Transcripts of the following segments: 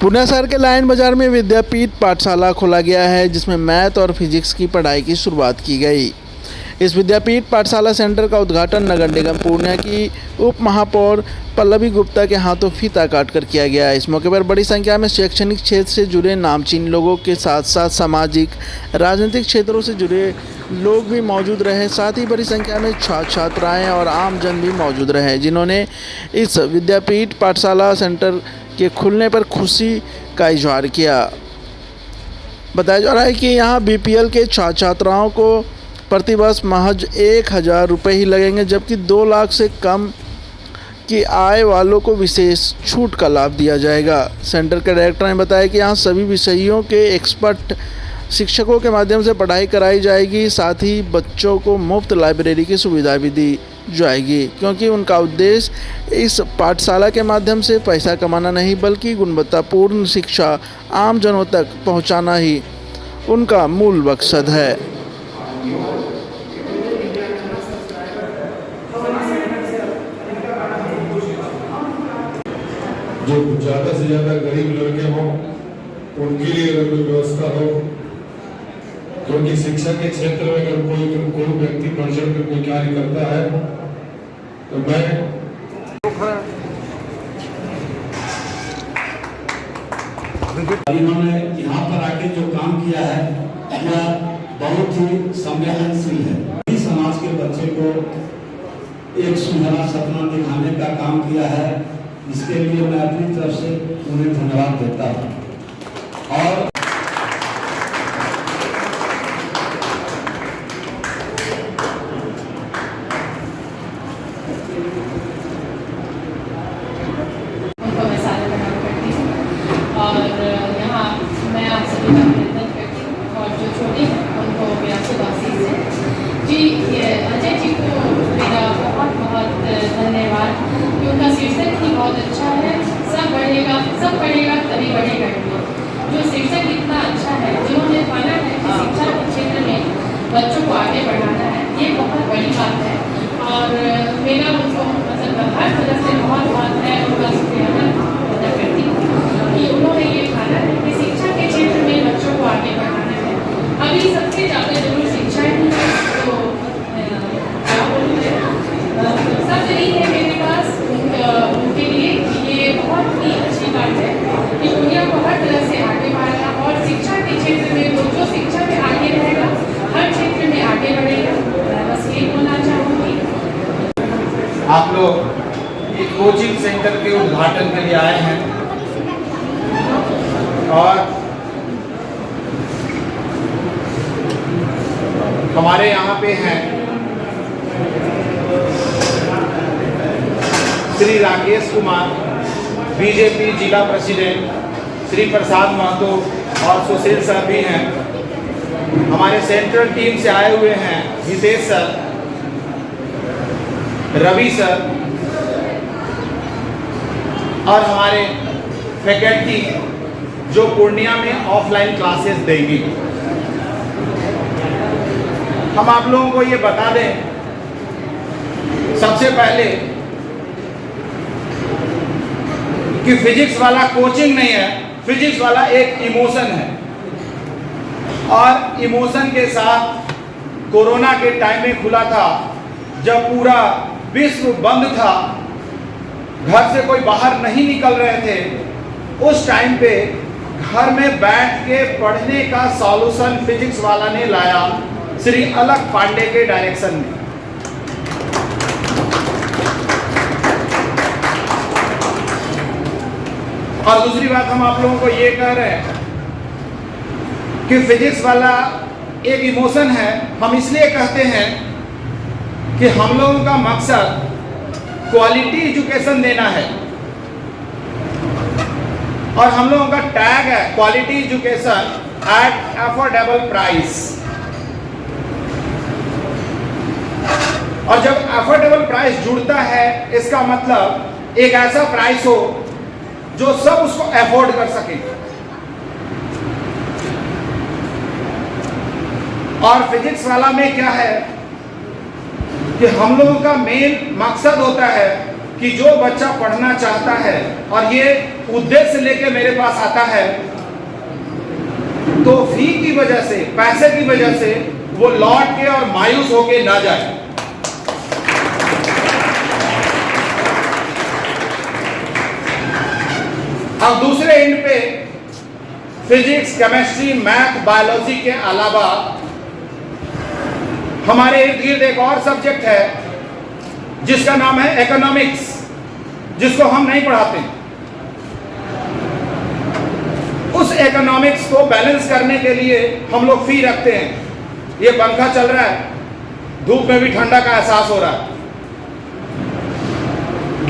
पुणे शहर के लाइन बाजार में विद्यापीठ पाठशाला खोला गया है, जिसमें मैथ और फिजिक्स की पढ़ाई की शुरुआत की गई। इस विद्यापीठ पाठशाला सेंटर का उद्घाटन नगर निगम पूर्णिया की उप महापौर पल्लवी गुप्ता के हाथों फीता काटकर किया गया। इस मौके पर बड़ी संख्या में शैक्षणिक क्षेत्र से जुड़े नामचीन लोगों के साथ साथ सामाजिक राजनीतिक क्षेत्रों से जुड़े लोग भी मौजूद रहे। साथ ही बड़ी संख्या में छात्र छात्राएँ और आमजन भी मौजूद रहे, जिन्होंने इस विद्यापीठ पाठशाला सेंटर के खुलने पर खुशी का इजहार किया। बताया जा रहा है कि यहाँ बीपीएल के छात्र छात्राओं को प्रतिवर्ष महज 1000 रुपये ही लगेंगे, जबकि 2 लाख से कम की आय वालों को विशेष छूट का लाभ दिया जाएगा। सेंटर के डायरेक्टर ने बताया कि यहाँ सभी विषयों के एक्सपर्ट शिक्षकों के माध्यम से पढ़ाई कराई जाएगी। साथ ही बच्चों को मुफ्त लाइब्रेरी की सुविधा भी दी जाएगी, क्योंकि उनका उद्देश्य इस पाठशाला के माध्यम से पैसा कमाना नहीं, बल्कि गुणवत्तापूर्ण शिक्षा आम जनों तक पहुंचाना ही उनका मूल मकसद है। जो ज़्यादा से ज़्यादा गरीब लड़के हों उनके लिए अगर कोई व्यवस्था हो, क्योंकि शिक्षा के क्षेत्र में अगर कोई व्यक्ति बढ़ चढ़ कर कोई कार्य करता है तो मैं इन्होंने यहाँ पर आके जो काम किया है यह बहुत ही संवेदनशील है। समाज के बच्चे को एक सुनहरा सपना दिखाने का काम किया है, इसके लिए मैं अपनी तरफ से उन्हें धन्यवाद देता हूँ। और यहाँ मैं आप सभी का अभिनंदन करती हूँ और जो छोटे हैं उनको मेरा शुभाशीष है जी। अजय जी को मेरा बहुत बहुत धन्यवाद कि उनका शीर्षक ही बहुत अच्छा है। सब बढ़ेगा तभी बढ़ेगा। जो शीर्षक इतना अच्छा है, जिन्होंने माना है कि शिक्षा के क्षेत्र में बच्चों को आगे बढ़ाना है, ये बहुत बड़ी बात है। और मेरा उनको मतलब हर तरह से बहुत बहुत है उनका शुक्रिया अदा करती हूँ कि उन्होंने ये ठाना है कि शिक्षा के क्षेत्र में बच्चों को आगे बढ़ाना है। अभी सबसे ज़्यादा जरूर शिक्षा ही है, तो क्या बोलूँ सब नहीं है मेरे पास उनके लिए। ये बहुत ही अच्छी बात है कि दुनिया को हर तरह से आगे बढ़ाना और शिक्षा के क्षेत्र में जो शिक्षा में आगे रहेगा हर क्षेत्र में आगे बढ़ेगा। बस ये बोलना चाहूँगी। आप लोग एक कोचिंग सेंटर के उद्घाटन के लिए आए हैं और हमारे यहाँ पे हैं श्री राकेश कुमार, बीजेपी जिला प्रेसिडेंट, श्री प्रसाद महतो और सुशील सर भी हैं। हमारे सेंट्रल टीम से आए हुए हैं हितेश सर, रवि सर और हमारे फैकल्टी जो पूर्णिया में ऑफलाइन क्लासेस देंगी। हम आप लोगों को ये बता दें सबसे पहले कि फिजिक्स वाला कोचिंग नहीं है, फिजिक्स वाला एक इमोशन है। और इमोशन के साथ कोरोना के टाइम में खुला था, जब पूरा विश्व बंद था, घर से कोई बाहर नहीं निकल रहे थे, उस टाइम पे घर में बैठ के पढ़ने का सॉल्यूशन फिजिक्स वाला ने लाया श्री अलख पांडे के डायरेक्शन में। और दूसरी बात हम आप लोगों को ये कह रहे हैं कि फिजिक्स वाला एक इमोशन है। हम इसलिए कहते हैं कि हम लोगों का मकसद क्वालिटी एजुकेशन देना है और हम लोगों का टैग है quality education at affordable price. और जब अफोर्डेबल प्राइस जुड़ता है, इसका मतलब एक ऐसा प्राइस हो जो सब उसको अफोर्ड कर सके। और फिजिक्स वाला में क्या है कि हम लोगों का मेन मकसद होता है कि जो बच्चा पढ़ना चाहता है और ये उद्देश्य लेके मेरे पास आता है, तो फी की वजह से, पैसे की वजह से वो लौट के और मायूस होके ना जाए। अब दूसरे एंड पे फिजिक्स, केमिस्ट्री, मैथ, बायोलॉजी के अलावा हमारे इर्द गिर्द एक और सब्जेक्ट है जिसका नाम है इकोनॉमिक्स, जिसको हम नहीं पढ़ाते। उस इकोनॉमिक्स को बैलेंस करने के लिए हम लोग फी रखते हैं। ये पंखा चल रहा है, धूप में भी ठंडा का एहसास हो रहा है,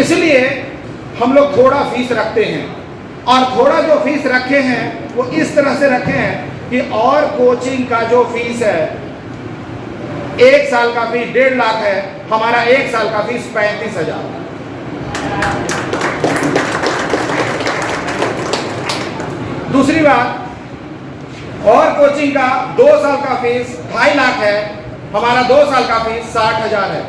इसलिए हम लोग थोड़ा फीस रखते हैं। और थोड़ा जो फीस रखे हैं वो इस तरह से रखे हैं कि और कोचिंग का जो फीस है, 1 साल का फीस 1.5 लाख है, हमारा 1 साल का फीस 35,000। दूसरी बात, और कोचिंग का 2 साल का फीस 2.5 लाख है, हमारा 2 साल का फीस 60,000 है।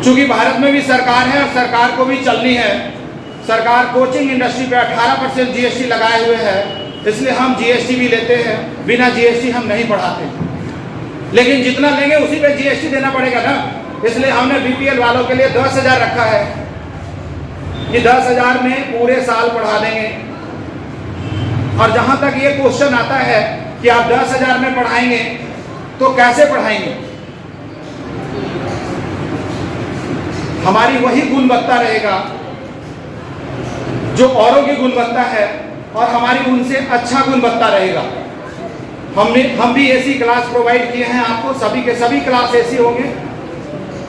चूंकि भारत में भी सरकार है और सरकार को भी चलनी है, सरकार कोचिंग इंडस्ट्री पे 18% जीएसटी लगाए हुए है, इसलिए हम जीएसटी भी लेते हैं। बिना जीएसटी हम नहीं पढ़ाते, लेकिन जितना लेंगे उसी पे जीएसटी देना पड़ेगा ना, इसलिए हमने बीपीएल वालों के लिए 10,000 रखा है कि 10,000 में पूरे साल पढ़ा देंगे। और जहां तक ये क्वेश्चन आता है कि आप 10,000 में पढ़ाएंगे तो कैसे पढ़ाएंगे, हमारी वही गुणवत्ता रहेगा जो औरों की गुणवत्ता है और हमारी उनसे अच्छा गुणवत्ता रहेगा। हम भी एसी क्लास प्रोवाइड किए हैं आपको, सभी के सभी क्लास एसी होंगे।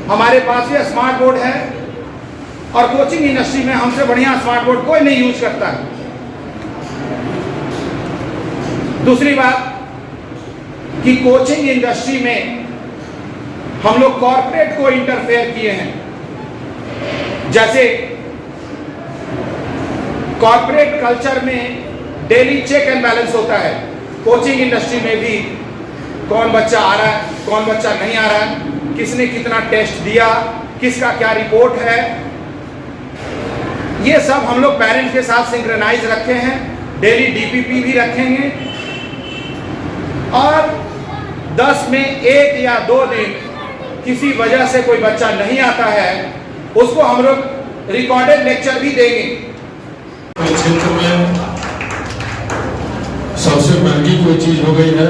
हमारे पास भी स्मार्ट बोर्ड है और कोचिंग इंडस्ट्री में हमसे बढ़िया स्मार्ट बोर्ड कोई नहीं यूज करता है। दूसरी बात कि कोचिंग इंडस्ट्री में हम लोग कॉर्पोरेट को इंटरफेयर किए हैं। जैसे कॉर्पोरेट कल्चर में डेली चेक एंड बैलेंस होता है, कोचिंग इंडस्ट्री में भी कौन बच्चा आ रहा है, कौन बच्चा नहीं आ रहा है, किसने कितना टेस्ट दिया, किसका क्या रिपोर्ट है, ये सब हम लोग पेरेंट्स के साथ सिंक्रोनाइज रखे हैं। डेली डीपीपी भी रखेंगे और 10 में 1 या 2 दिन किसी वजह से कोई बच्चा नहीं आता है, उसको हम लोग रिकॉर्डेड लेक्चर भी देंगे। क्षेत्र में सबसे महंगी कोई चीज हो गई है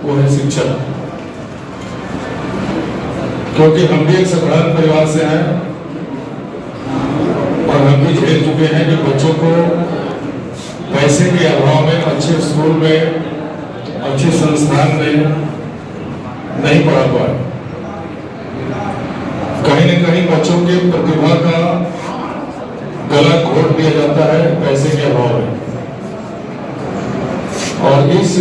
वो है शिक्षा, क्योंकि हम भी एक साधारण परिवार से हैं और हम भी झेल चुके हैं कि बच्चों को पैसे के अभाव में अच्छे स्कूल में, अच्छे संस्थान में नहीं पढ़ा पाए। कहीं न कहीं बच्चों के प्रतिभा का गला घोट दिया जाता है पैसे के अभाव में। और इस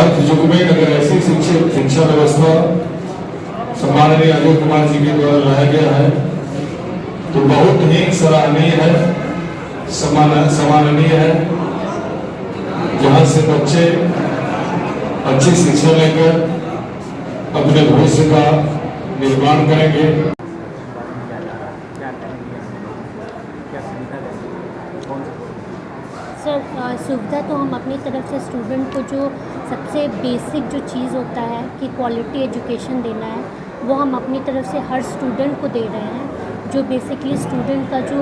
अर्थ युग में अगर ऐसी शिक्षा व्यवस्था सम्माननीय अजय कुमार जी के द्वारा लाया गया है तो बहुत ही सराहनीय है, सम्माननीय है, जहां से बच्चे अच्छी शिक्षा लेकर अपने भविष्य का निर्माण करेंगे। सर, सुविधा तो हम अपनी तरफ से स्टूडेंट को जो सबसे बेसिक जो चीज़ होता है कि क्वालिटी एजुकेशन देना है, वो हम अपनी तरफ से हर स्टूडेंट को दे रहे हैं। जो बेसिकली स्टूडेंट का जो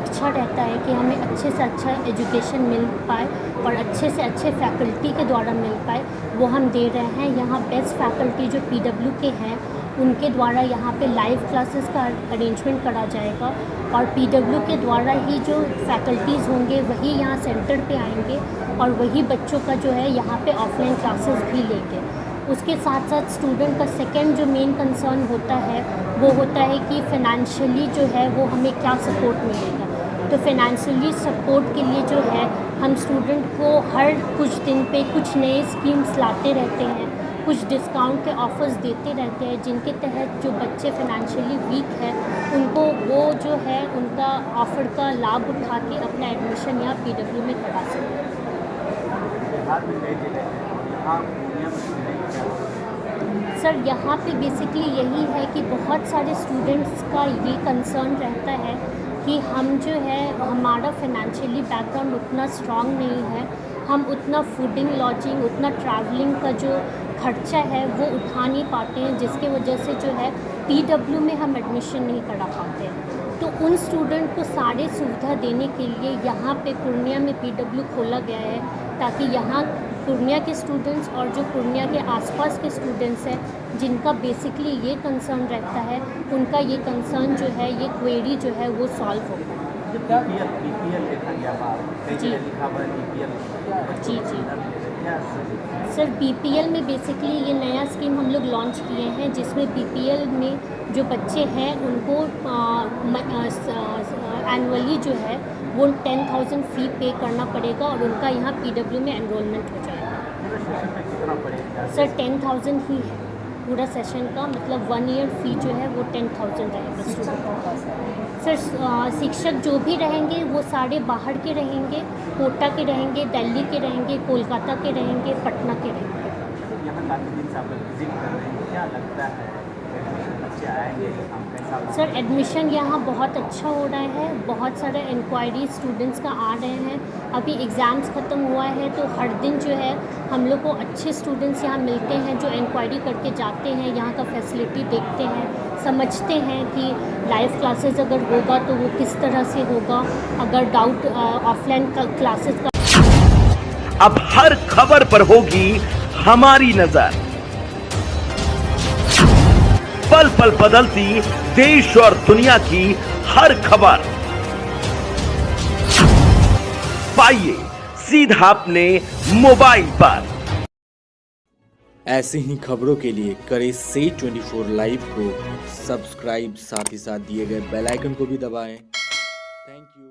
इच्छा रहता है कि हमें अच्छे से अच्छा एजुकेशन मिल पाए और अच्छे से अच्छे फैकल्टी के द्वारा मिल पाए, वो हम दे रहे हैं। यहाँ बेस्ट फैकल्टी जो पीडब्ल्यू के हैं उनके द्वारा यहाँ पे लाइव क्लासेस का अरेंजमेंट करा जाएगा और पीडब्ल्यू के द्वारा ही जो फैकल्टीज़ होंगे वही यहाँ सेंटर पे आएंगे और वही बच्चों का जो है यहाँ पे ऑफलाइन क्लासेस भी लेंगे। उसके साथ साथ स्टूडेंट का सेकंड जो मेन कंसर्न होता है वो होता है कि फ़ाइनेंशियली जो है वो हमें क्या सपोर्ट मिलेगा। तो फाइनेंशियली सपोर्ट के लिए जो है हम स्टूडेंट को हर कुछ दिन पे कुछ नए स्कीम्स लाते रहते हैं, कुछ डिस्काउंट के ऑफ़र्स देते रहते हैं, जिनके तहत जो बच्चे फाइनेंशियली वीक है उनको वो जो है उनका ऑफ़र का लाभ उठा के अपना एडमिशन या पीडब्ल्यू में करा सकते हैं। सर यहाँ पे बेसिकली यही है कि बहुत सारे स्टूडेंट्स का ये कंसर्न रहता है कि हम जो है हमारा फाइनेंशियली बैकग्राउंड उतना स्ट्रांग नहीं है, हम उतना फूडिंग लॉजिंग उतना ट्रैवलिंग का जो खर्चा है वो उठा नहीं पाते हैं, जिसके वजह से जो है पीडब्ल्यू में हम एडमिशन नहीं करा पाते हैं। तो उन स्टूडेंट को सारे सुविधा देने के लिए यहाँ पे पूर्णिया में पीडब्ल्यू खोला गया है, ताकि यहाँ पूर्णिया के स्टूडेंट्स और जो पूर्णिया के आसपास के स्टूडेंट्स हैं जिनका बेसिकली ये कंसर्न रहता है, उनका ये कंसर्न जो है, ये क्वेरी जो है वो सॉल्व होगा। बीपीएल देखा गया बात, कई जी। जगह लिखा हुआ है बीपीएल। जी जी सर, बीपीएल में बेसिकली ये नया स्कीम हम लोग लॉन्च किए हैं, जिसमें बीपीएल में जो बच्चे हैं उनको एनुअली जो है वो 10,000 फ़ी पे करना पड़ेगा और उनका यहाँ पीडब्ल्यू में एनरोलमेंट हो जाएगा। कितना पड़ेगा? सर 10,000 ही है पूरा सेशन का, मतलब 1 ईयर फ़ी जो है वो 10,000 रहेगा स्टूडेंट का। सर शिक्षक जो भी रहेंगे वो सारे बाहर के रहेंगे, कोटा के रहेंगे, दिल्ली के रहेंगे, कोलकाता के रहेंगे, पटना के रहेंगे। यहाँ काफ़ी दिन से आप लोग विजिट कर रहे हैं, क्या लगता है बच्चे आएंगे, हम कैसा? सर एडमिशन यहाँ बहुत अच्छा हो रहा है, बहुत सारे इंक्वायरी स्टूडेंट्स का आ रहे हैं। अभी एग्ज़ाम्स ख़त्म हुआ है तो हर दिन जो है हम लोग को अच्छे स्टूडेंट्स यहाँ मिलते हैं जो इंक्वायरी करके जाते हैं, यहाँ का फैसिलिटी देखते हैं, समझते हैं कि लाइव क्लासेस अगर होगा तो वो किस तरह से होगा, अगर डाउट ऑफलाइन क्लासेस का। अब हर खबर पर होगी हमारी नजर, पल पल बदलती देश और दुनिया की हर खबर पाइए सीधा अपने मोबाइल पर। ऐसे ही खबरों के लिए करें से 24 लाइव को सब्सक्राइब, साथ ही साथ दिए गए बेल आइकन को भी दबाएं। Thank you.